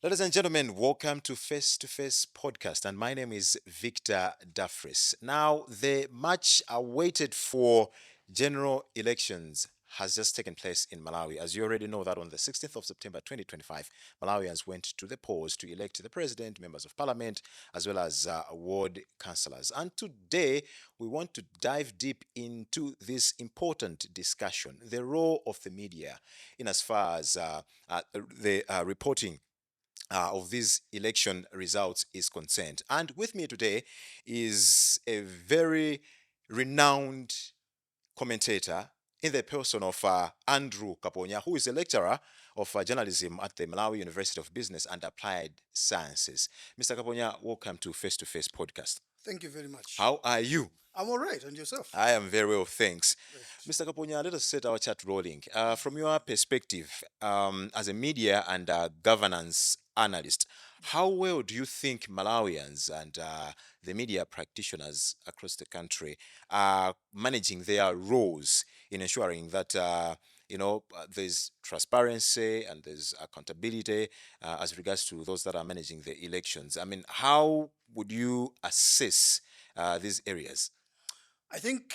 Ladies and gentlemen, welcome to Face2Face podcast, and my name is Victor Daffrece. Now, the much awaited for general elections has just taken place in Malawi. As you already know, that on the 16th of September 2025, Malawians went to the polls to elect the president, members of parliament, as well as ward councillors. And today, we want to dive deep into this important discussion, the role of the media in as far as the reporting of these election results is concerned. And with me today is a very renowned commentator in the person of Andrew Kaponya, who is a lecturer of journalism at the Malawi University of Business and Applied Sciences. Mr. Kaponya, welcome to Face to Face podcast. Thank you very much. How are you? I'm all right. And yourself? I am very well, thanks. Great. Mr. Kaponya, let us set our chat rolling. From your perspective, as a media and governance analyst, how well do you think Malawians and the media practitioners across the country are managing their roles in ensuring that there's transparency and there's accountability as regards to those that are managing the elections? I mean, how would you assess these areas? I think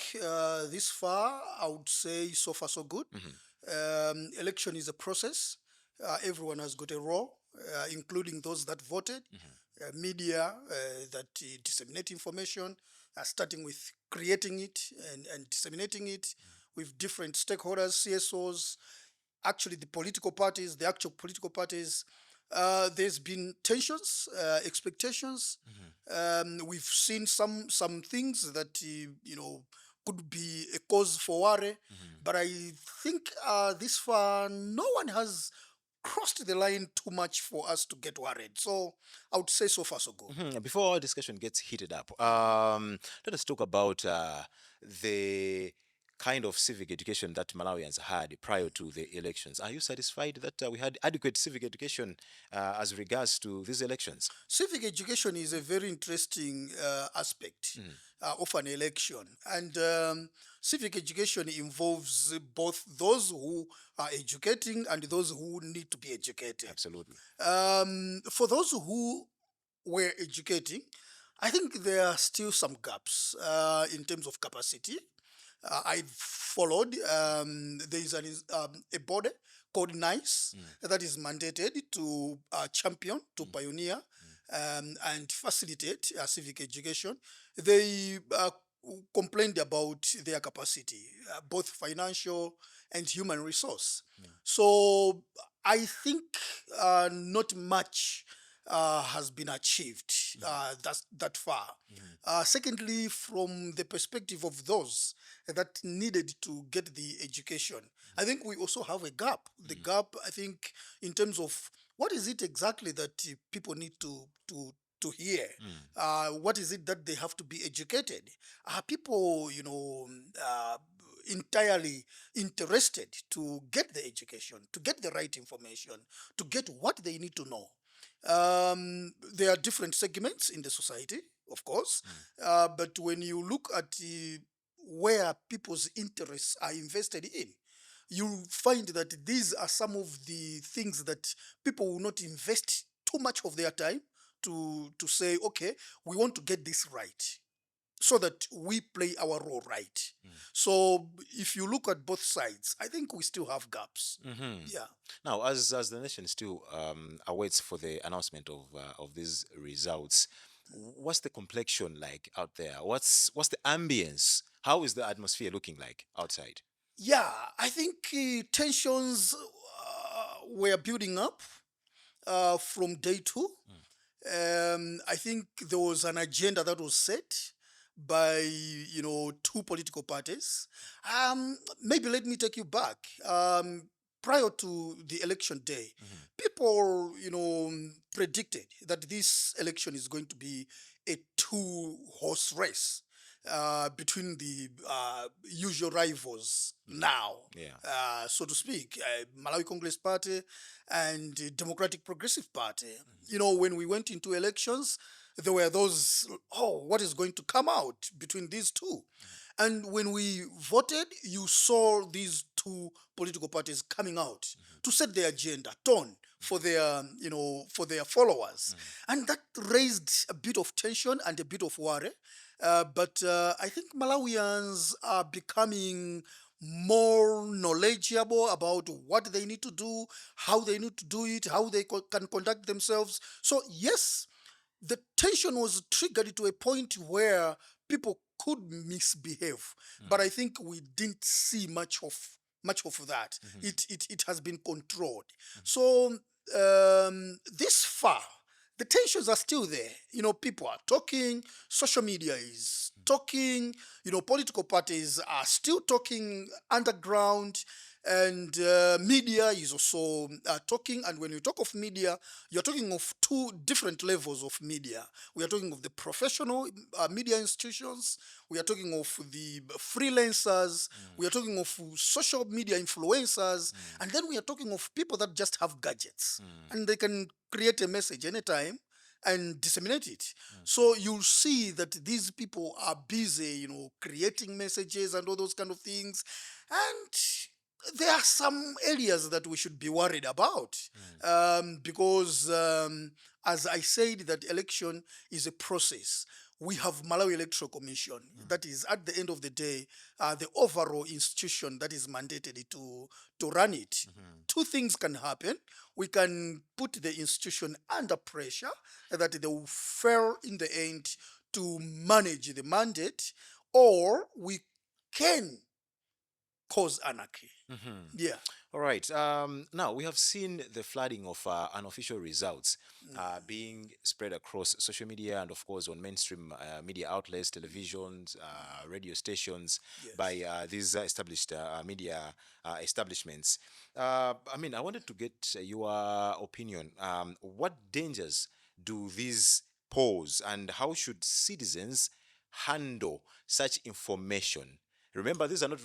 this far, I would say so far so good. Election is a process. Everyone has got a role, including those that voted, media that disseminate information, starting with creating it and disseminating it with different stakeholders, CSOs, actually the political parties, the actual political parties. There's been tensions, expectations. We've seen some things that could be a cause for worry, but I think this far no one has crossed the line too much for us to get worried. So I would say so far so good. Before our discussion gets heated up, let us talk about the kind of civic education that Malawians had prior to the elections. Are you satisfied that we had adequate civic education as regards to these elections? Civic education is a very interesting aspect of an election. And civic education involves both those who are educating and those who need to be educated. Absolutely. For those who were educating, I think there are still some gaps in terms of capacity. I followed. There is a body called NICE that is mandated to champion, to pioneer, and facilitate civic education. They complained about their capacity, both financial and human resource. So I think not much has been achieved that far. Secondly, from the perspective of those that needed to get the education, I think we also have a gap. The gap, I think, in terms of what is it exactly that people need to hear? What is it that they have to be educated? Are people, entirely interested to get the education, to get the right information, to get what they need to know? There are different segments in the society, of course, but when you look at where people's interests are invested in, you find that these are some of the things that people will not invest too much of their time to say, okay, we want to get this right so that we play our role right. So if you look at both sides, I think we still have gaps. Yeah. Now, as the nation still awaits for the announcement of these results, what's the complexion like out there? What's the ambience? How is the atmosphere looking like outside? Yeah, I think tensions were building up from day two. I think there was an agenda that was set by two political parties. Maybe let me take you back. Prior to the election day, people predicted that this election is going to be a two-horse race between the usual rivals now, Yeah. so to speak, Malawi Congress Party and Democratic Progressive Party. When we went into elections, there were those, oh, what is going to come out between these two? And when we voted, you saw these two political parties coming out to set their agenda, tone for their, for their followers, and that raised a bit of tension and a bit of worry. But I think Malawians are becoming more knowledgeable about what they need to do, how they need to do it, how they can conduct themselves. So yes, the tension was triggered to a point where people could misbehave, but I think we didn't see much of that. It has been controlled. So this far, the tensions are still there. People are talking, social media is talking, political parties are still talking underground, and media is also talking. And when you talk of media, you're talking of two different levels of media. We are talking of the professional media institutions, we are talking of the freelancers, we are talking of social media influencers, and then we are talking of people that just have gadgets and they can create a message anytime and disseminate it. So you'll see that these people are busy, creating messages and all those kind of things. And there are some areas that we should be worried about, because, as I said, that election is a process. We have Malawi Electoral Commission. That is, at the end of the day, the overall institution that is mandated to run it. Two things can happen. We can put the institution under pressure that they will fail in the end to manage the mandate, or we can cause anarchy. Yeah. All right. Now we have seen the flooding of unofficial results being spread across social media and, of course, on mainstream media outlets, televisions, radio stations by Yes. these established media establishments. I mean, I wanted to get your opinion. What dangers do these pose, and how should citizens handle such information? Remember, these are not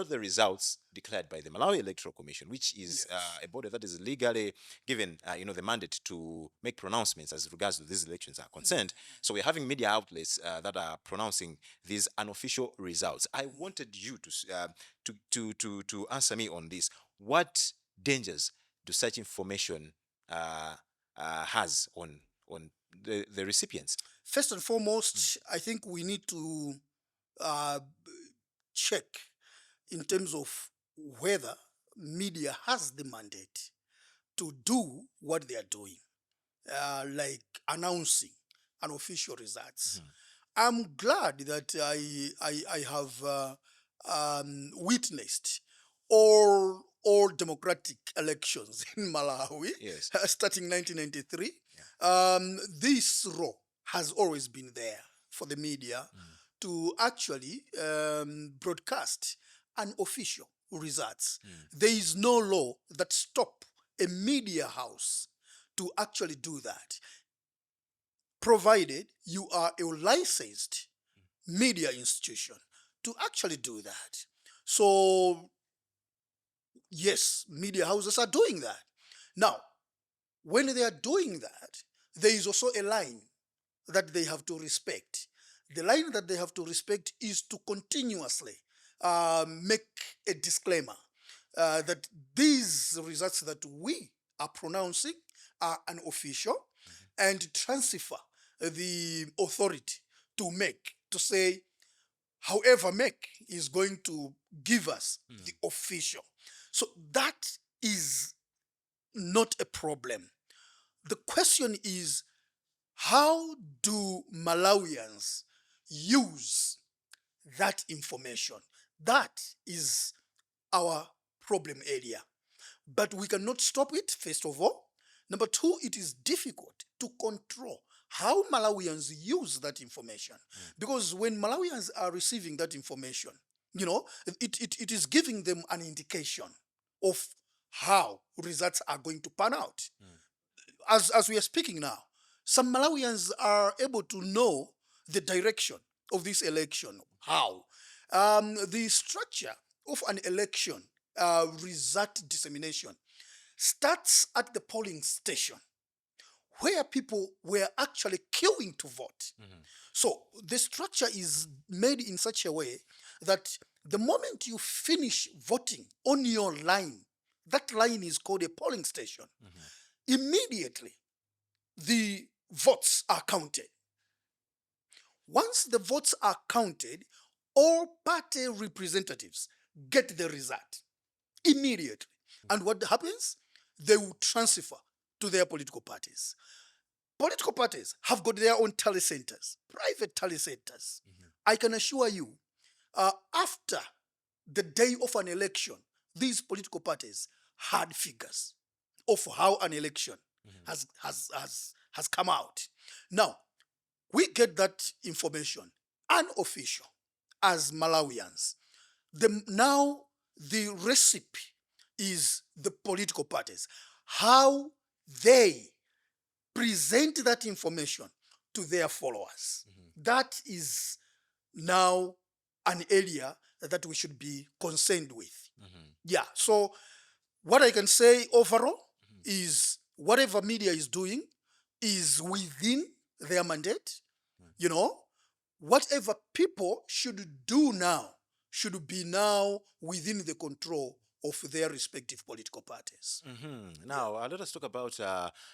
the results declared by the Malawi Electoral Commission, which is Yes. a body that is legally given, the mandate to make pronouncements as regards to these elections are concerned. So we're having media outlets that are pronouncing these unofficial results. I wanted you to answer me on this. What dangers do such information has on the recipients? First and foremost, I think we need to uh, check in terms of whether media has the mandate to do what they are doing, like announcing unofficial results. I'm glad that I have witnessed all democratic elections in Malawi, Yes. starting 1993. This role has always been there for the media to actually broadcast unofficial results. There is no law that stop a media house to actually do that, provided you are a licensed media institution to actually do that. So yes, media houses are doing that. Now, when they are doing that, there is also a line that they have to respect. The line that they have to respect is to continuously make a disclaimer that these results that we are pronouncing are unofficial, and transfer the authority to say, however MEC is going to give us the official. So that is not a problem. The question is, how do Malawians use that information? That is our problem area. But we cannot stop it, first of all. Number two, it is difficult to control how Malawians use that information. Because when Malawians are receiving that information, it is giving them an indication of how results are going to pan out. As we are speaking now, some Malawians are able to know the direction of this election. How? The structure of an election result dissemination starts at the polling station, where people were actually queuing to vote. So the structure is made in such a way that the moment you finish voting on your line, that line is called a polling station. immediately the votes are counted. Once the votes are counted, all party representatives get the result immediately. And what happens? They will transfer to their political parties. Political parties have got their own tally centers, private tally centers. I can assure you, after the day of an election, these political parties had figures of how an election has come out. Now, we get that information unofficial as Malawians. Now, the recipe is the political parties, how they present that information to their followers. That is now an area that we should be concerned with. Yeah, so what I can say overall is whatever media is doing is within their mandate. You know, whatever people should do now should be now within the control of their respective political parties. Now, let us talk about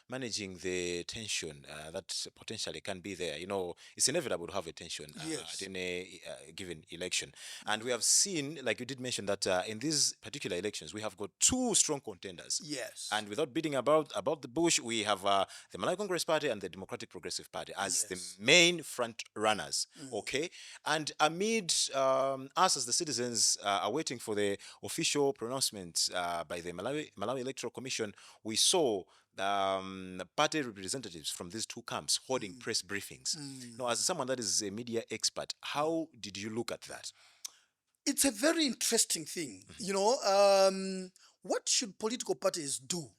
managing the tension that potentially can be there. You know, it's inevitable to have a tension Yes. at any given election. And we have seen, like you did mention, that in these particular elections, we have got two strong contenders. Yes. And without beating about the bush, we have the Malawi Congress Party and the Democratic Progressive Party as the Yes. main front runners. Okay. And amid us as the citizens are waiting for the official pronouncement by the Malawi Electoral Commission, we saw party representatives from these two camps holding press briefings. Now, as someone that is a media expert, how did you look at that? It's a very interesting thing. You know, what should political parties do,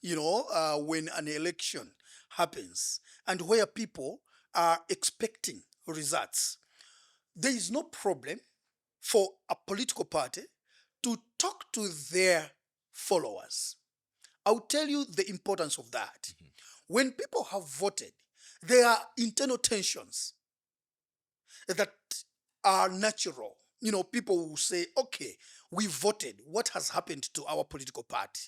you know, when an election happens and where people are expecting results? There is no problem for a political party to talk to their followers. I'll tell you the importance of that. When people have voted, there are internal tensions that are natural. You know, people will say, okay, we voted. What has happened to our political party?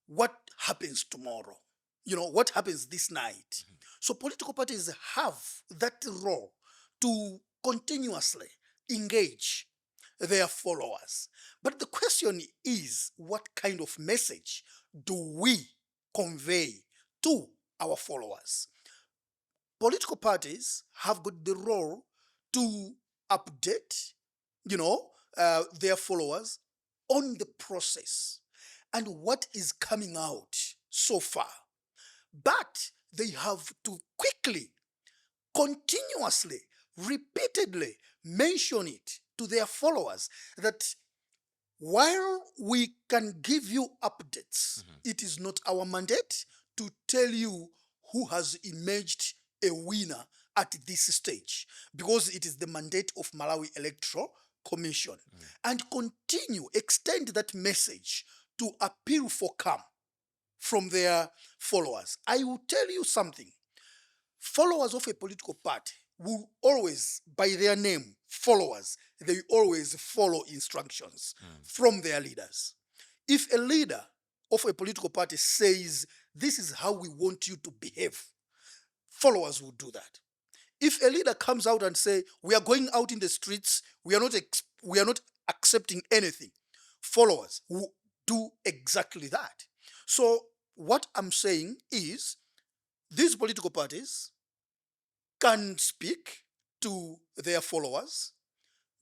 What happens tomorrow? You know, what happens this night? So political parties have that role to continuously engage their followers. But the question is, what kind of message do we convey to our followers? Political parties have got the role to update, you know, their followers on the process and what is coming out so far. But they have to quickly, continuously, repeatedly mention it to their followers that while we can give you updates, it is not our mandate to tell you who has emerged a winner at this stage, because it is the mandate of Malawi Electoral Commission. And continue, extend that message to appeal for calm from their followers. I will tell you something. Followers of a political party will always, by their name, followers, they always follow instructions from their leaders. If a leader of a political party says, this is how we want you to behave, followers will do that. If a leader comes out and say, we are going out in the streets, we are not accepting anything, followers will do exactly that. So what I'm saying is, these political parties can speak to their followers,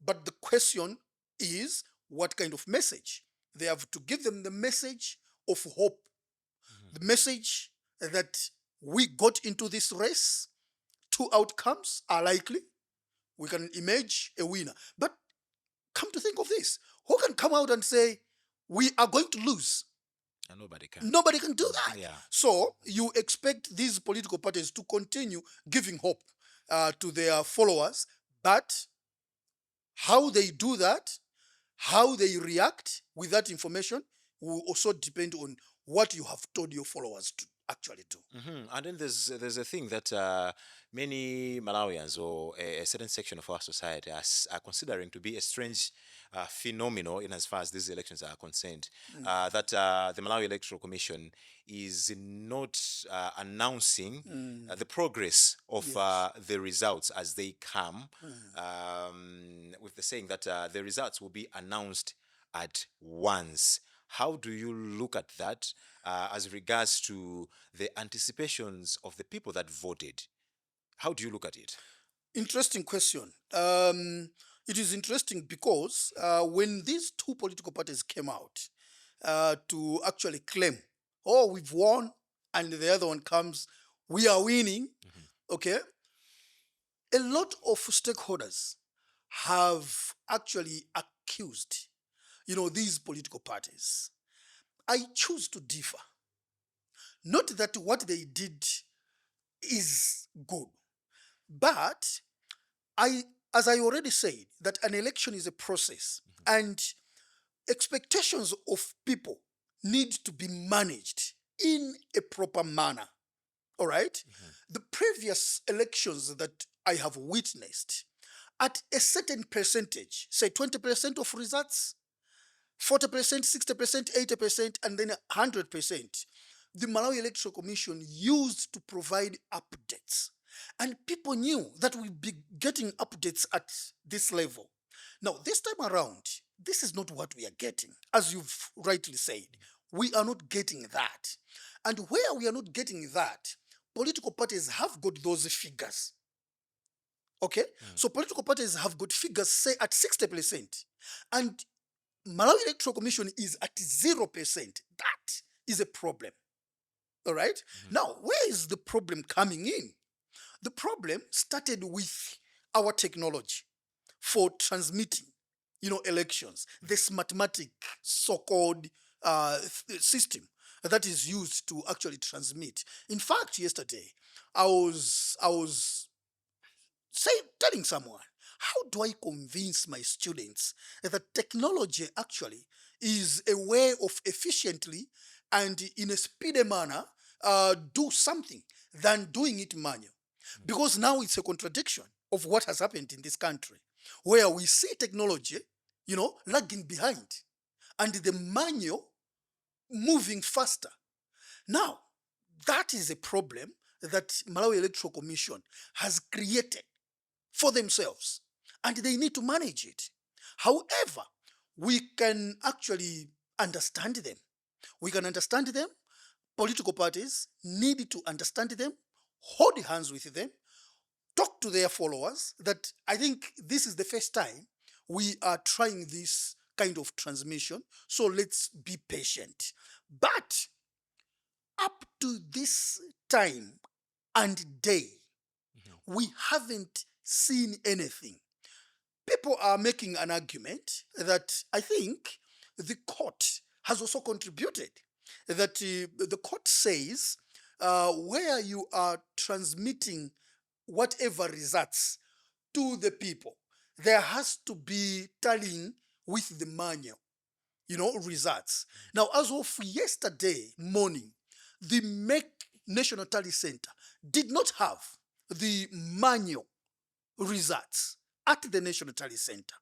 but the question is, what kind of message? They have to give them the message of hope, the message that we got into this race, two outcomes are likely, we can emerge a winner. But come to think of this, who can come out and say, we are going to lose? And nobody can. Nobody can do that. Yeah. So you expect these political parties to continue giving hope to their followers, but how they do that, how they react with that information will also depend on what you have told your followers to actually do. And then there's a thing that many Malawians or a certain section of our society are considering to be a strange phenomenon in as far as these elections are concerned. That the Malawi Electoral Commission is not announcing the progress of Yes. the results as they come, with the saying that the results will be announced at once. How do you look at that as regards to the anticipations of the people that voted? How do you look at it? Interesting question. It is interesting because when these two political parties came out to actually claim, oh, we've won, and the other one comes, we are winning, okay, a lot of stakeholders have actually accused, these political parties. I choose to differ. Not that what they did is good, but I, as I already said, that an election is a process, and expectations of people need to be managed in a proper manner. All right? The previous elections that I have witnessed, at a certain percentage, say 20% of results, 40%, 60%, 80%, and then 100%, the Malawi Electoral Commission used to provide updates. And people knew that we'd be getting updates at this level. Now, this time around, this is not what we are getting. As you've rightly said, we are not getting that. And where we are not getting that, political parties have got those figures. Okay? So political parties have got figures, say, at 60%. And Malawi Electoral Commission is at 0%. That is a problem. All right? Now, where is the problem coming in? The problem started with our technology for transmitting, elections. This mathematic so-called system that is used to actually transmit. In fact, yesterday I was telling someone, how do I convince my students that technology actually is a way of efficiently and in a speedy manner do something than doing it manual? Because now it's a contradiction of what has happened in this country, where we see technology, lagging behind, and the manual moving faster. Now, that is a problem that Malawi Electoral Commission has created for themselves, and they need to manage it. However, we can actually understand them. We can understand them. Political parties need to understand them, hold hands with them, talk to their followers. That I think this is the first time we are trying this kind of transmission, so let's be patient. But up to this time and day, we haven't seen anything. People are making an argument that I think the court has also contributed. That the court says where you are transmitting whatever results to the people, there has to be tallying with the manual, results. Now, as of yesterday morning, the MEC National Tally Center did not have the manual results at the National Tally Center.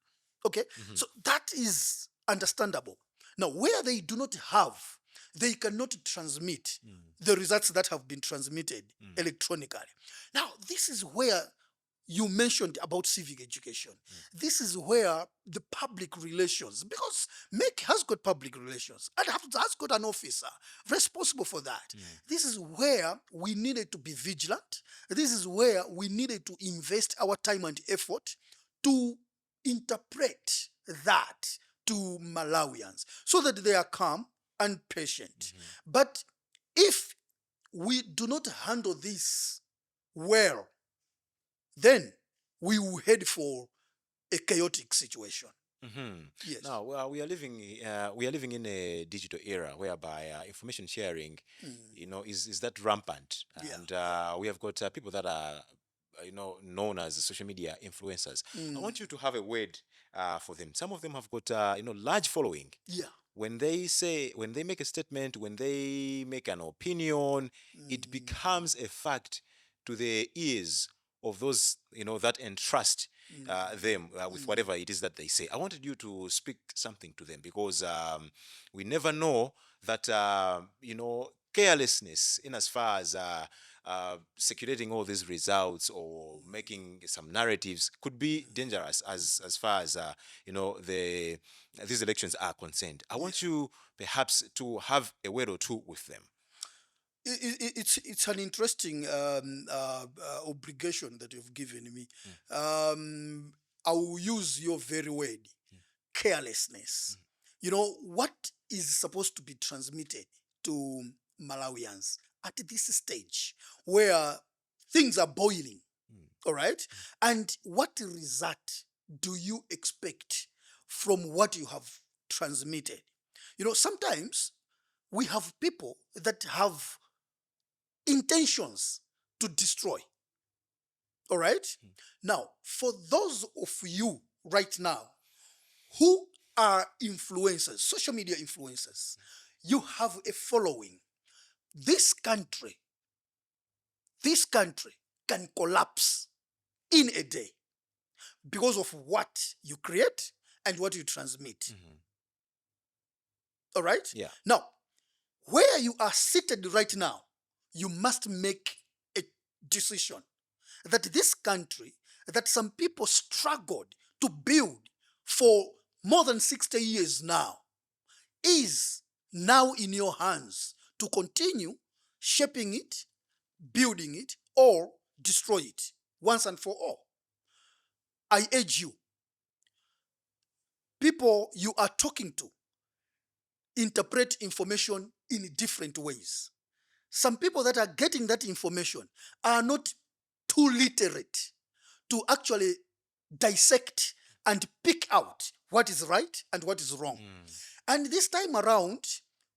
Okay? So that is understandable. Now, where they do not have, they cannot transmit the results that have been transmitted electronically. Now, this is where you mentioned about civic education. This is where the public relations, because MEC has got public relations and has got an officer responsible for that. This is where we needed to be vigilant. This is where we needed to invest our time and effort to interpret that to Malawians so that they are calm and patient. But if we do not handle this well, then we will head for a chaotic situation. Yes. Now, we are living in a digital era whereby information sharing, is that rampant, Yeah. and we have got people that are, known as social media influencers. I want you to have a word for them. Some of them have got, large following. Yeah. when they make a statement, when they make an opinion, it Mm, becomes a fact to the ears of those that entrust mm, them with mm. whatever it is that they say. I wanted you to speak something to them because we never know that carelessness in as far as circulating all these results or making some narratives could be dangerous as far as the these elections are concerned. I Yeah. want you perhaps to have a word or two with them. It's an interesting obligation that you've given me. Mm, I will use your very word, carelessness. You know, what is supposed to be transmitted to Malawians at this stage where things are boiling, mm, all right? And what result do you expect from what you have transmitted? You know, sometimes we have people that have intentions to destroy. All right. mm, Now, for those of you right now who are influencers, social media influencers, you have a following. This country, this country can collapse in a day because of what you create and what you transmit. mhm. All right. Yeah. Now, where you are seated right now, you must make a decision that this country, that some people struggled to build for more than 60 years now, is now in your hands to continue shaping it, building it, or destroy it once and for all. I urge you, people you are talking to, interpret information in different ways. Some people that are getting that information are not too literate to actually dissect and pick out what is right and what is wrong. Mm, And this time around,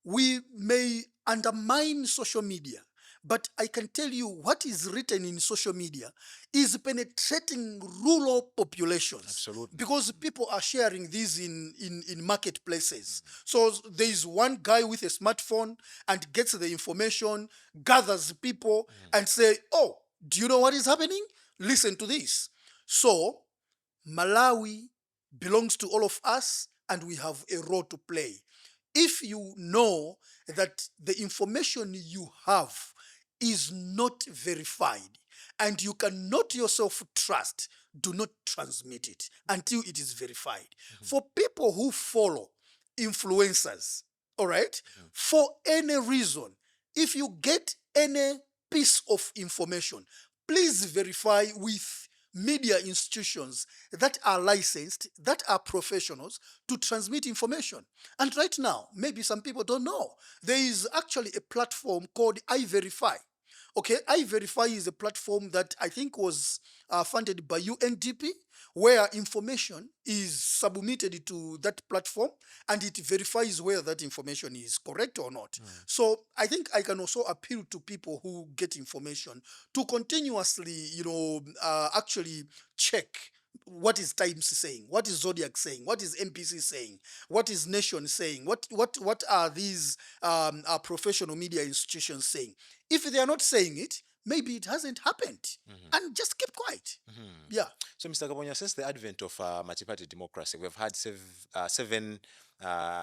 we may undermine social media, but I can tell you what is written in social media is penetrating rural populations absolutely. because people are sharing these in marketplaces. So there is one guy with a smartphone and gets the information, gathers people, and say, "Oh, do you know what is happening? Listen to this." So Malawi belongs to all of us, and we have a role to play. If you know that the information you have is not verified and you cannot yourself trust, do not transmit it until it is verified. For people who follow influencers, all right, for any reason, if you get any piece of information, please verify with media institutions that are licensed, that are professionals to transmit information. And right now, maybe some people don't know, there is actually a platform called iVerify. Okay, iVerify is a platform that I think was funded by UNDP, where information is submitted to that platform and it verifies whether that information is correct or not. So I think I can also appeal to people who get information to continuously, actually check what is Times saying, what is Zodiac saying, what is MPC saying, what is Nation saying, what are these professional media institutions saying. If they are not saying it, maybe it hasn't happened, and just keep quiet. Yeah. So, Mr. Kaponya, since the advent of multi-party democracy, we've had seven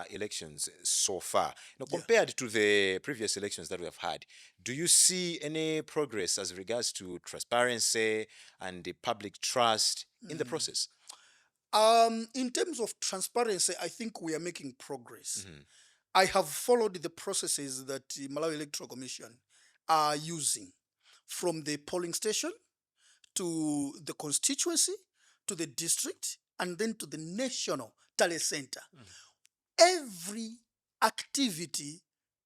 elections so far. Yeah. Compared to the previous elections that we have had, do you see any progress as regards to transparency and the public trust in the process? In terms of transparency, I think we are making progress. Mhm, I have followed the processes that the Malawi Electoral Commission are using, from the polling station to the constituency to the district and then to the national tally center. Every activity,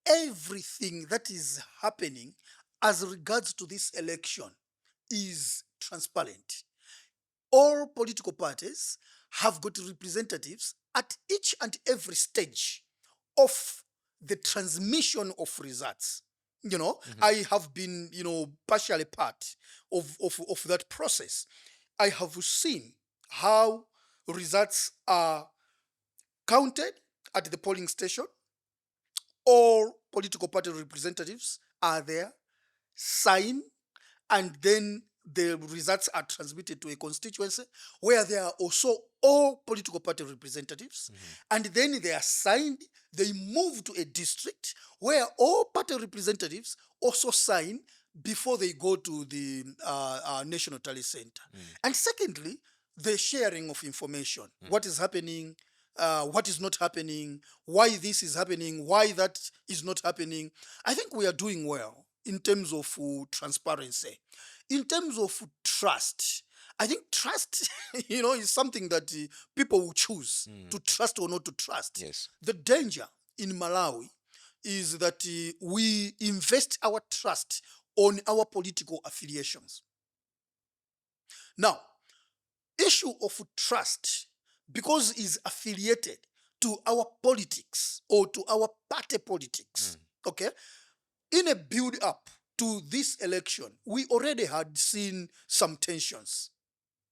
everything that is happening as regards to this election is transparent. All political parties have got representatives at each and every stage of the transmission of results. I have been, partially part of that process. I have seen how results are counted at the polling station. All political party representatives are there, sign, and then the results are transmitted to a constituency where there are also all political party representatives, and then they are signed. They move to a district where all party representatives also sign before they go to the national tally center. And secondly, the sharing of information: what is happening, what is not happening, why this is happening, why that is not happening. I think we are doing well in terms of transparency. In terms of trust, I think trust, is something that people will choose to trust or not to trust. Yes. The danger in Malawi is that we invest our trust on our political affiliations. Now, issue of trust, because is affiliated to our politics or to our party politics, okay? In a build up to this election, we already had seen some tensions,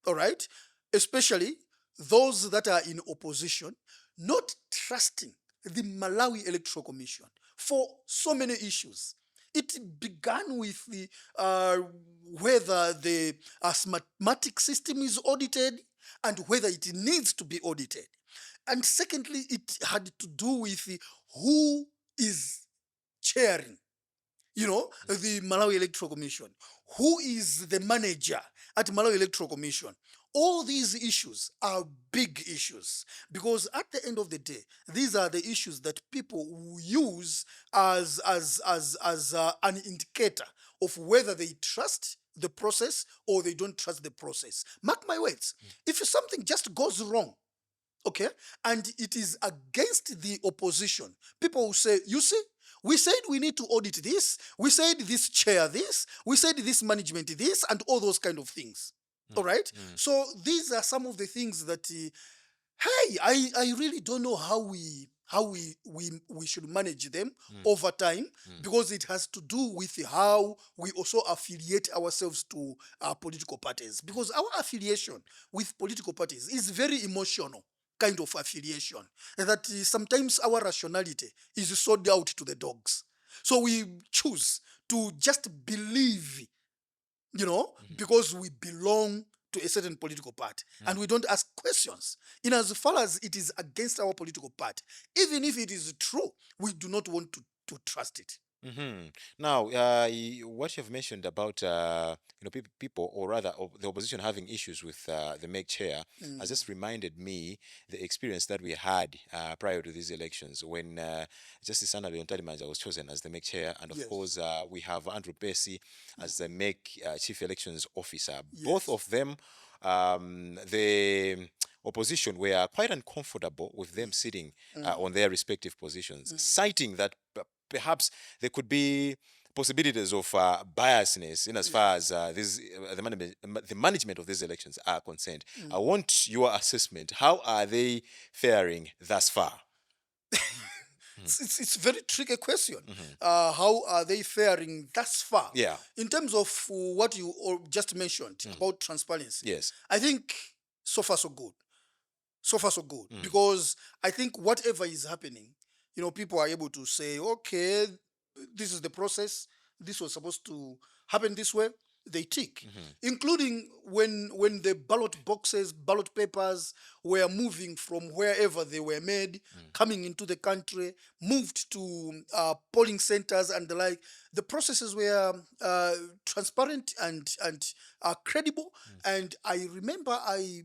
all right? Especially those that are in opposition, not trusting the Malawi Electoral Commission for so many issues. It began with the whether the asthmatic system is audited and whether it needs to be audited. And secondly, it had to do with who is chairing, the Malawi Electoral Commission. Who is the manager at Malawi Electoral Commission? All these issues are big issues because at the end of the day, these are the issues that people will use as an indicator of whether they trust the process or they don't trust the process. Mark my words, if something just goes wrong, okay, and it is against the opposition, people will say, you see, we said we need to audit this, we said this chair this, we said this management this, and all those kind of things. All right? So these are some of the things that, hey, I really don't know how we should manage them over time, because it has to do with how we also affiliate ourselves to our political parties. Because our affiliation with political parties is very emotional kind of affiliation, and that sometimes our rationality is sold out to the dogs. So we choose to just believe, because we belong to a certain political party, and we don't ask questions. In as far as it is against our political party, even if it is true, we do not want to trust it. Now, what you've mentioned about people, or rather the opposition having issues with the MEG chair, has just reminded me the experience that we had prior to these elections when Justice Anna Leontarimanja was chosen as the MEG chair, and of Yes. course we have Andrew Kaponya as the MEG chief elections officer. Both of them, the opposition were quite uncomfortable with them sitting on their respective positions, citing that perhaps there could be possibilities of biasness in as far as the management of these elections are concerned. I want your assessment. How are they faring thus far? It's a very tricky question. How are they faring thus far? Yeah. In terms of what you just mentioned about transparency, Yes. I think so far so good. So far so good. Because I think whatever is happening, people are able to say, okay, this is the process. This was supposed to happen this way. They tick, including when the ballot papers were moving from wherever they were made, coming into the country, moved to polling centers and the like. The processes were transparent and credible. And I remember I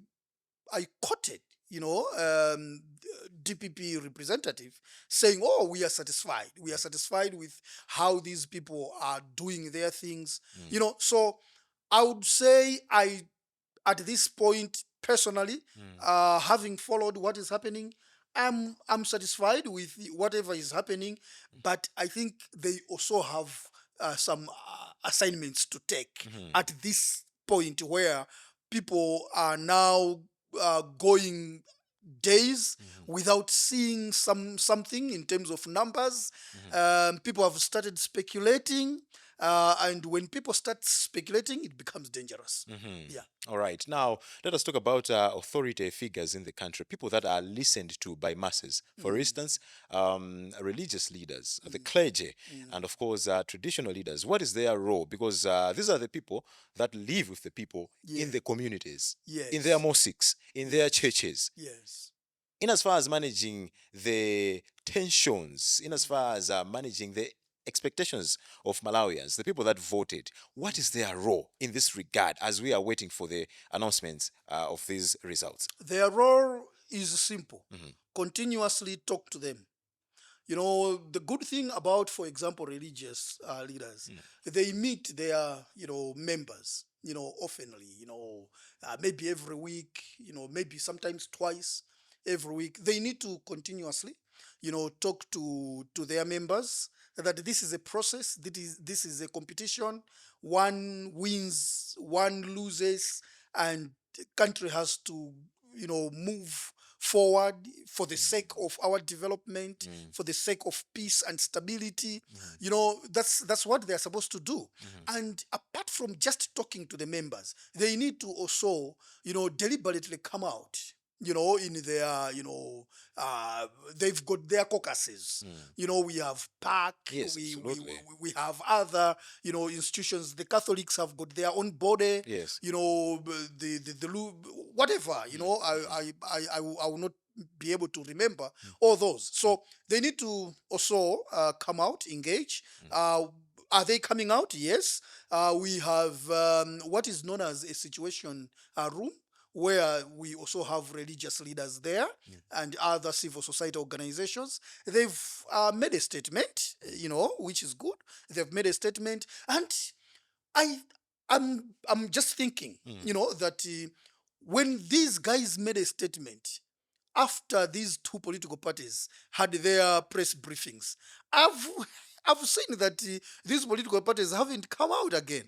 quoted, DPP representative saying, "Oh, we are satisfied. We are satisfied with how these people are doing their things." So I would say at this point, personally, having followed what is happening, I'm satisfied with whatever is happening, but I think they also have some assignments to take at this point where people are now going days without seeing something in terms of numbers. People have started speculating. And when people start speculating, it becomes dangerous. Yeah. All right. Now, let us talk about authority figures in the country, people that are listened to by masses. For instance, religious leaders, the clergy, and of course, traditional leaders. What is their role? Because these are the people that live with the people Yeah. in the communities, in their Yes. mosques, in their churches. Yes. In as far as managing the tensions, in as far as managing the expectations of Malawians, the people that voted, what is their role in this regard as we are waiting for the announcements of these results? Their role is simple: continuously talk to them. The good thing about, for example, religious leaders, they meet their, members, oftenly, maybe every week, maybe sometimes twice every week. They need to continuously, talk to their members that this is a process, this is a competition. One wins, one loses, and the country has to, move forward for the sake of our development, for the sake of peace and stability. That's what they're supposed to do. And apart from just talking to the members, they need to also, deliberately come out, in their, they've got their caucuses. We have PAC, Yes, we, we, absolutely. we have other, institutions. The Catholics have got their own body, Yes. whatever, I will not be able to remember all those. So they need to also come out, engage. Are they coming out? Yes. We have what is known as a situation room, where we also have religious leaders there and other civil society organizations. They've made a statement, which is good. They've made a statement, and I, I'm just thinking, that when these guys made a statement after these two political parties had their press briefings, I've I've seen that these political parties haven't come out again.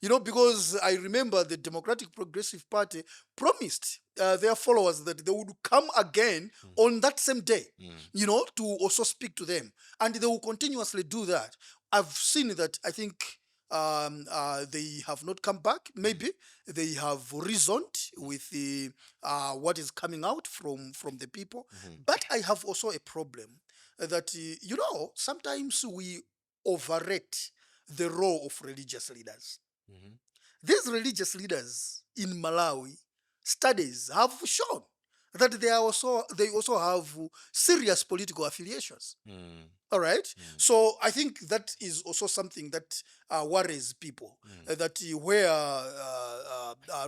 Because I remember the Democratic Progressive Party promised their followers that they would come again on that same day, to also speak to them. And they will continuously do that. I've seen that, I think, they have not come back. Maybe they have reasoned with the what is coming out from the people. But I have also a problem that, sometimes we overrate the role of religious leaders. These religious leaders in Malawi, studies have shown that they also have serious political affiliations. All right. So I think that is also something that worries people. That where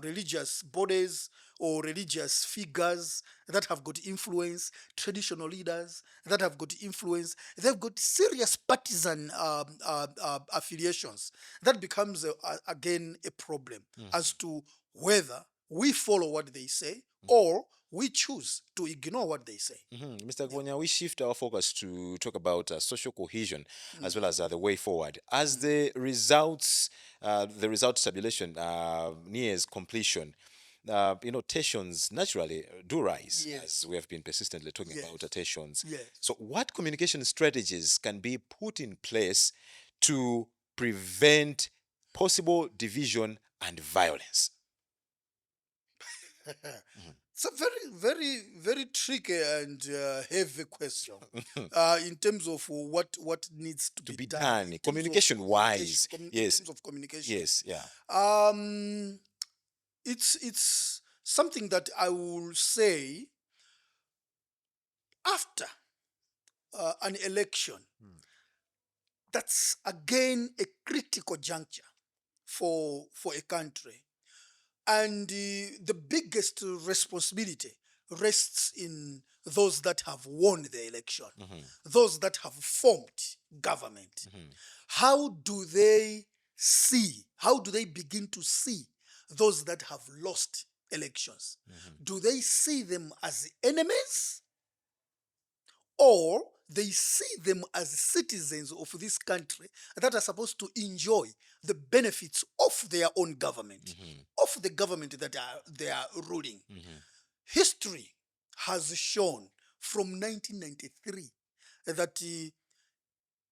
religious bodies or religious figures that have got influence, traditional leaders that have got influence, they've got serious partisan affiliations. That becomes again a problem as to whether we follow what they say or we choose to ignore what they say. Mr. Kaponya, we shift our focus to talk about social cohesion as well as the way forward. As the result tabulation nears completion, tensions naturally do rise, Yes. as we have been persistently talking Yes. about tensions. Yes. So, what communication strategies can be put in place to prevent possible division and violence? It's a very, very, very tricky and heavy question in terms of what needs to To be be done. done, In terms of communication-wise. in Yes, terms of communication. yes, yeah. Um, it's something that I will say after an election. That's again a critical juncture for a country. And the biggest responsibility rests in those that have won the election, those that have formed government. How do they how do they begin to see those that have lost elections? Do they see them as enemies, or they see them as citizens of this country that are supposed to enjoy the benefits of their own government, of the government that they are ruling? History has shown from 1993 that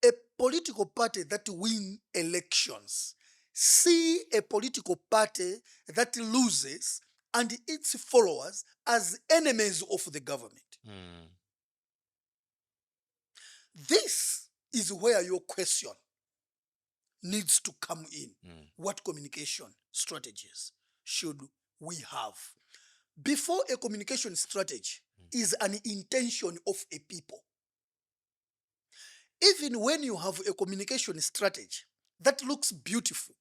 a political party that win elections see a political party that loses and its followers as enemies of the government. This is where your question needs to come in. What communication strategies should we have? Before a communication strategy is an intention of a people. Even when you have a communication strategy that looks beautiful,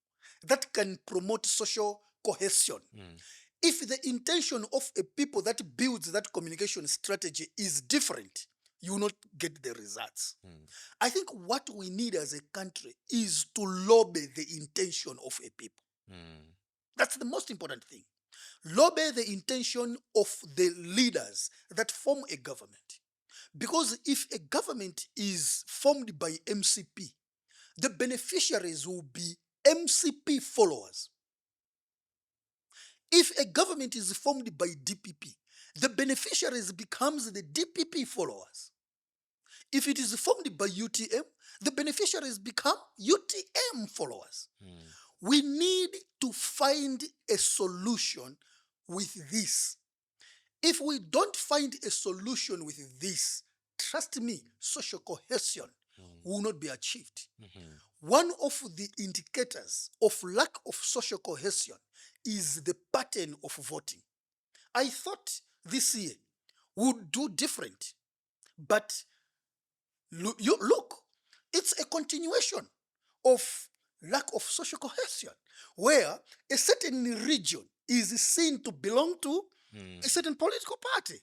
that can promote social cohesion, if the intention of a people that builds that communication strategy is different, you will not get the results. I think what we need as a country is to lobby the intention of a people. That's the most important thing. Lobby the intention of the leaders that form a government. Because if a government is formed by MCP, the beneficiaries will be MCP followers. If a government is formed by DPP, the beneficiaries becomes the DPP followers. If it is formed by UTM, the beneficiaries become UTM followers. We need to find a solution with this. If we don't find a solution with this, trust me, social cohesion will not be achieved. One of the indicators of lack of social cohesion is the pattern of voting. I thought this year would do different, but look, it's a continuation of lack of social cohesion, where a certain region is seen to belong to a certain political party.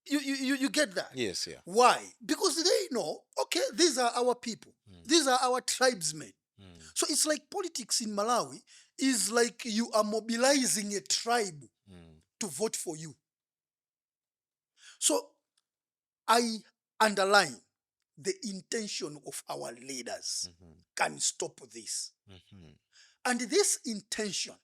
You get that? Yes, yeah. Why? Because they know, okay, these are our people. These are our tribesmen. So it's like politics in Malawi is like you are mobilizing a tribe to vote for you. So I underline the intention of our leaders can stop this. And this intention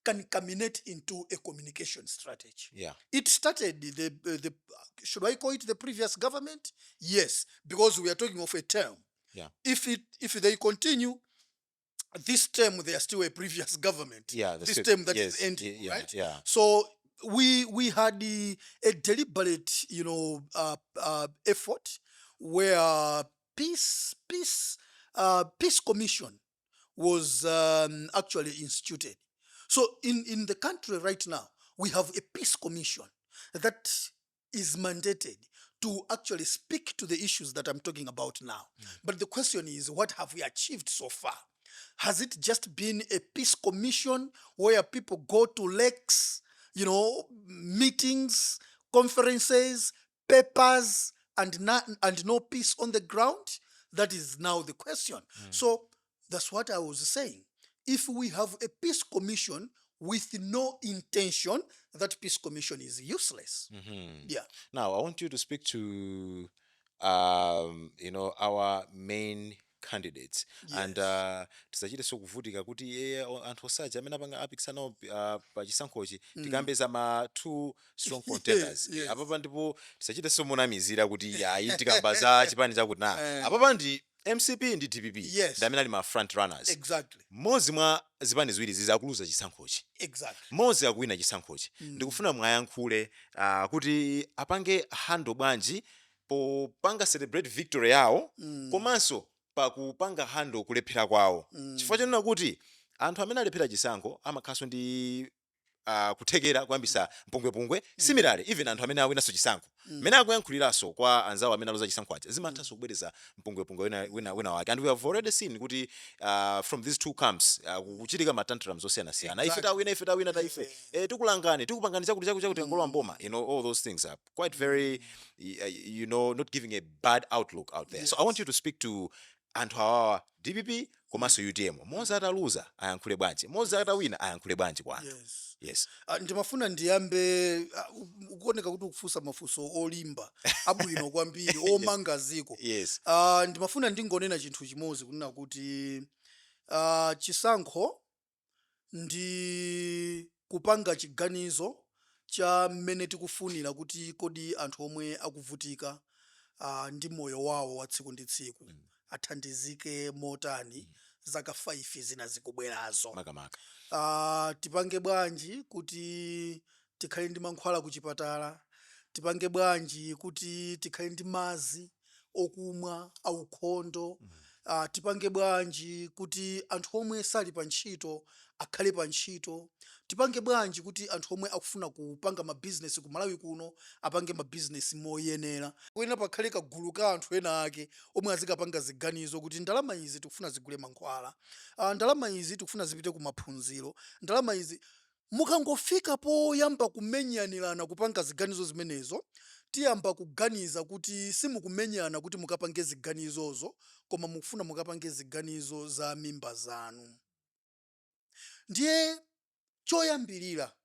can culminate into a communication strategy. Yeah. It started, the should I call it the previous government? Yes, because we are talking of a term. Yeah. If they continue, this term they are still a previous government. Yeah. This term that is ending, yeah, right? Yeah. So we had a deliberate, effort where peace commission was actually instituted. So in the country right now, we have a peace commission that is mandated to actually speak to the issues that I'm talking about now. But the question is, what have we achieved so far? Has it just been a peace commission where people go to lakes, meetings, conferences, papers, and no peace on the ground? That is now the question. So that's what I was saying. If we have a peace commission with no intention, that peace commission is useless. Yeah. Now, I want you to speak to, our main candidates. Yes. And tisachite sokuvutika kuti anthu osaja amene apanga apikisanawo pa chisankhochi tikambeza ma two strong contenders. Yes. Apapa ndipo tisachite somunamizira kuti ayi tikambaza chipani chakuti na apapa ndi MCP ndi DPP. Yes. Ndi amene ali ma front runners. Exactly. Mmodzi mwa zipani ziwiri zizakuluza chisankhochi. Exactly. Mmodzi akuwina chisankhochi. Ndikufuna mwayankhule kuti apange hando bwanji popanga celebrate victory yawo komanso pakupanga hando kulephera kwawo. Chifukwa chanena kuti anthu amene alephera chisankho amakhaso ndi kuthekera kuyambisa mpungwepungwe similarly even anthu amene awinanso chisankho mene akuyankhuliraso kwa anzawo amene aluza chisankho aja zimathanso kubwereza mpungwepungwe wina wake. And we have already seen kuti from these two camps kuchitika matantrums osiyanasiyana. Ife tawina taife tikulangani tikupangani chakuti ngolo mboma, all those things are quite very not giving a bad outlook out there. Yes. So I want you to speak to anthu awawa DPP komanso UTM. Moza ataluza ayankhule bwanji, moza atawina ayankhule bwanji kwa anthu. Yes. Ndimafuna ndiyambe ukuoneka kuti ukufusa mafuso olimba abwino kwambiri omangaziko. Yes. Ndimafuna ndingonena chinthu chimodzi kunena kuti chisankho ndi kupanga chiganizo cha mmene tikufunira kuti kodi anthu omwe akuvutika ndi moyo wawo wa tsiku ndi tsiku athandizike motani zaka 5 zina zikubwerazo. makamaka Tipange bwanji kuti tikhale ndi mankhwala ku chipatala, tipange bwanji kuti tikhale ndi madzi okumwa aukhondo, tipange bwanji kuti anthu omwe sali pa ntchito akhale pa ntchito, tipange bwanji kuti anthu omwe akufuna kupanga mabizinesi ku Malawi kuno apange mabizinesi moyenera. Kwena pakhale kagulu ka anthu ena ake omwe azikapanga ziganizo kuti ndalama izi tikufuna zigule mankhwala, ndalama izi tikufuna zipite ku maphunziro, ndalama izi. Mukangofika poyamba kumenyanirana kupanga ziganizo zimenezo, tiyamba kuganiza kuti simukumenyana kuti mukapange ziganizozo, koma mukufuna mukapange ziganizo za mimba zanu. Ndiye choyambirira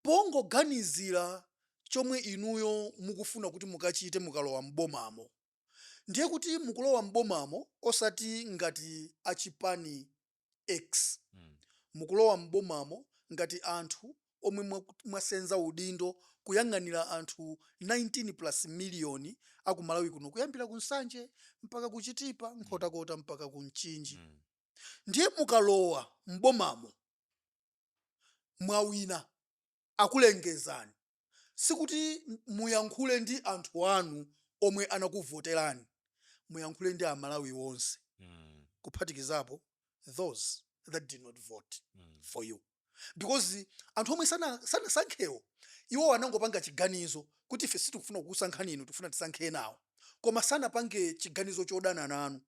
pongoganizira chomwe inuyo mukufuna kuti mukachite mukalowa mbomamo, ndiye kuti mukulowa mbomamo osati ngati achipani X, mukulowa mbomamo ngati anthu omwe mwasenza udindo kuyang'anira anthu 19+ miliyoni aku Malawi kuno, kuyambira ku Nsanje mpaka ku Chitipa, Nkhotakota mpaka ku Mchinji. Ndiye mukalowa mbomamo mwawina akulengezani, sikuti muyankhule ndi anthu anu omwe anakuvoterani, muyankhule ndi Amalawi wonse kuphatikizapo those that did not vote for you. Because anthu omwe sanasankhewo iwo anangopanga chiganizo kuti ife sitikufuna kukusankhani inu, tikufuna tisankhe nawo, koma sanapange chiganizo chodana nanu,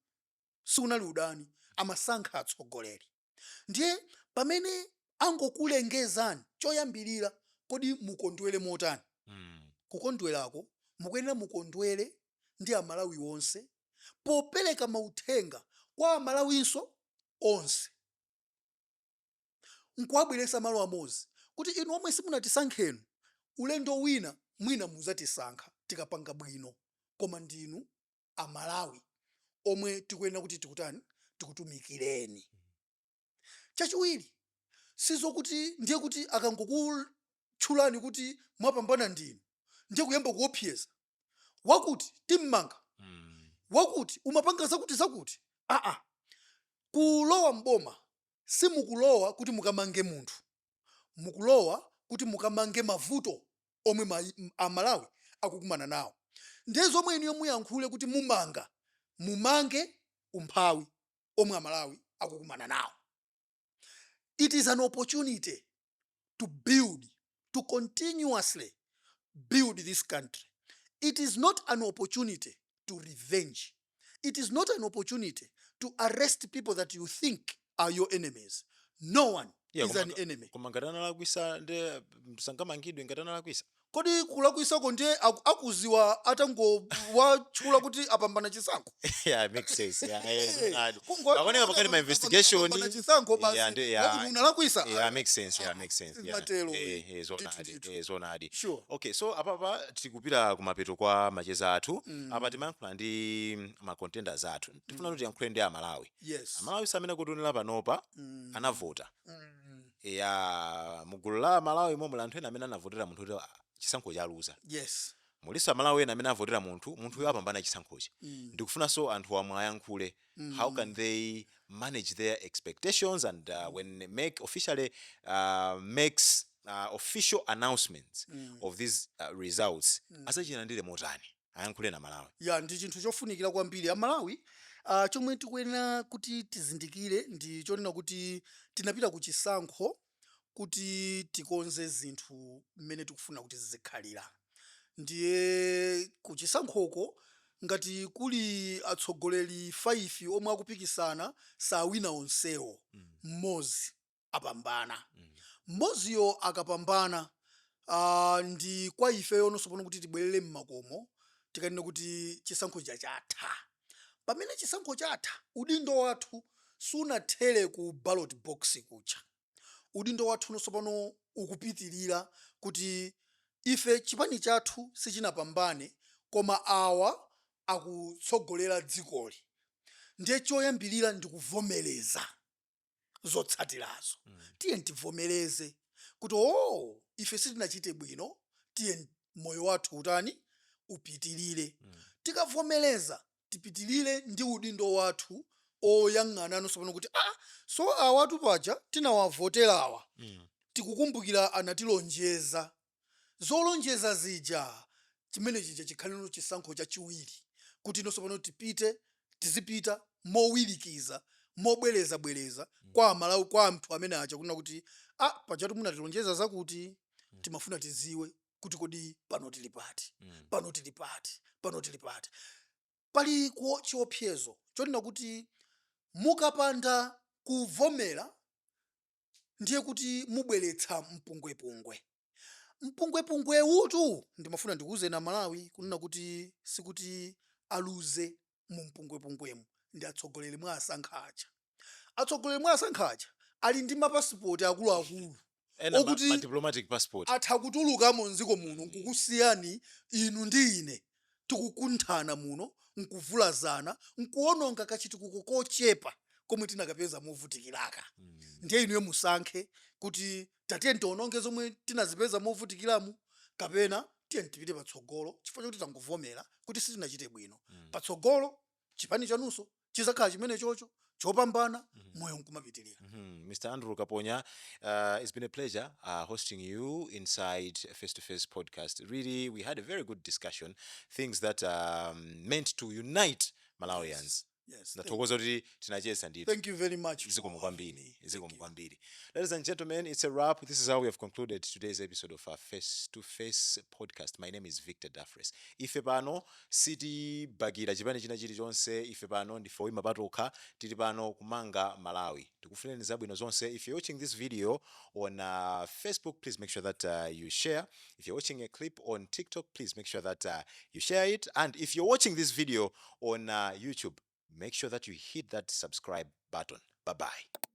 sikunali udani, amasankha atsogoleri. Ndiye pamene angokulengezani, choyambirira kodi mukondwere motani? Kukondwerako mukuyenera mukondwere ndi Amalawi wonse popereka mauthenga kwa Amalawinso onse, nkuwabweresa malo amodzi kuti inu omwe simunatisankhenu ulendo wina mwina muzatisankha tikapanga bwino, koma ndinu Amalawi omwe tikuyenera kuti tikutani, tikutumikireni. Chachiwiri sizokuti ndiye kuti akangokutchulani kuti mwapambana ndinu ndiye kuyamba kuopseza wakuti timmanga, wakuti umapanga zakuti. Kulowa mboma simukulowa kuti mukamange munthu, mukulowa kuti mukamange mavuto omwe Amalawi akukumana nawo. Ndiye zomwe inuyo muyankhule kuti mumange umphawi omwe Amalawi akukumana nawo. It is an opportunity to build, to continuously build this country. It is not an opportunity to revenge. It is not an opportunity to arrest people that you think are your enemies. No one is an enemy. Kodi kulakwisa ndiye akuziwa atangowatchula kuti apambana chisankho? Yeah, makes sense. Yeah, akoneka pakati ma investigation. Yeah, unalakwisa. Yeah, makes sense. Yeah, makes sense. Yeah. Zonadi. Sure. Okay, so apa tikupita kumapeto kwa macheza athu, apa timayankhula ndi ma contenders athu. Tifuna kuti yankhule ndi Amalawi. Yes. Amalawi samene kutonera panopa anavota. Yeah, mugulu la Amalawi momwe anthu ena amene anavotera munthu kuti chisankho chaluza. Yes. Mulisa Malawi ena amene avotera munthu apambana chisankhochi. Ndikufuna so anthu amwe ayankhule how can they manage their expectations and when they make officially makes official announcements of these results asachilandire motani ayankhule na Malawi. Yeah, ndi chinthu chofunikira kwambiri. Amalawi chomwe tikuyenera kuti tizindikire ndi chonena kuti tinapita ku chisankho kuti tikonze zinthu mmene tikufuna kuti zizikhalira. Ndiye ku chisankhoko ngati kuli atsogoleri 5 omwe akupikisana sawina onsewo, mmodzi apambana. Mmodziyo akapambana ndi kwa ifeyo nonso pano kuti tibwerere mmakomo tikanena kuti chisankho chatha. Pamene chisankho chatha, udindo wathu sunathere ku ballot box kucha. Udindo wathu nonso pano ukupitirira kuti ife chipani chathu sichinapambane koma awa akutsogolera dzikoli. Ndiye choyambirira ndikuvomereza zotsatirazo. Tiye tivomereze kuti ife sitinachite bwino, tiye moyo wathu utani upitirire. tikavomereza tipitilire ndi udindo wathu oyang'ana nonsopano kuti so awatu paja tinawavoterawa tikukumbukira anatilonjeza zolonjeza zija chimene chija chikhaleno chisankho chachiwiri kuti nonsopano tizipita mowirikiza mobwerezabwereza kwa Malawi, kwa anthu amene aja kunena kuti pajatu munatilonjeza zakuti timafuna tiziwe kuti kodi pano tili pati pano tili pati pano tili pati. Pali chiopsezo chonena kuti mukapanda kuvomera ndiye kuti mubweretsa mpungwepungwe utu ndimafuna ndikuuze na Malawi kunena kuti sikuti aluze mu mpungwepungwemu ndi atsogoleri mwa asankhaja ali ndi mapasipoti akuluakulu okuti diplomatic passport atha kutuluka mu nziko muno nkukusiyani inu ndi ine tikukunthana muno nkuvulazana nkuononga kachitukuko kochepa komwe tinakapeza movutikiraka. Ndiye inuyo musankhe kuti tatiye tiononge zomwe tinazipeza movutikiramu kapena tiye tipite patsogolo chifukwa chokuti tanguvomera kuti sitinachite bwino. Patsogolo chipani chanunso chizakhala chimene chocho chopambana moyo nkumapitirira. Mr. Andrew Kaponya, it's been a pleasure hosting you inside Face2Face podcast. Really, we had a very good discussion, things that meant to unite Malawians. Yes. Thank you very much. Ladies and gentlemen, it's a wrap. This is how we have concluded today's episode of our Face2Face podcast. My name is Victor Daffrece. Ife pano siti bagira chipani china chilichonse, ife pano ndife oyima patoka, tili pano kumanga Malawi. Tikufuneni zabwino zonse. If you're watching this video on Facebook, please make sure that you share. If you're watching a clip on TikTok, please make sure that you share it. And if you're watching this video on YouTube, make sure that you hit that subscribe button. Bye-bye.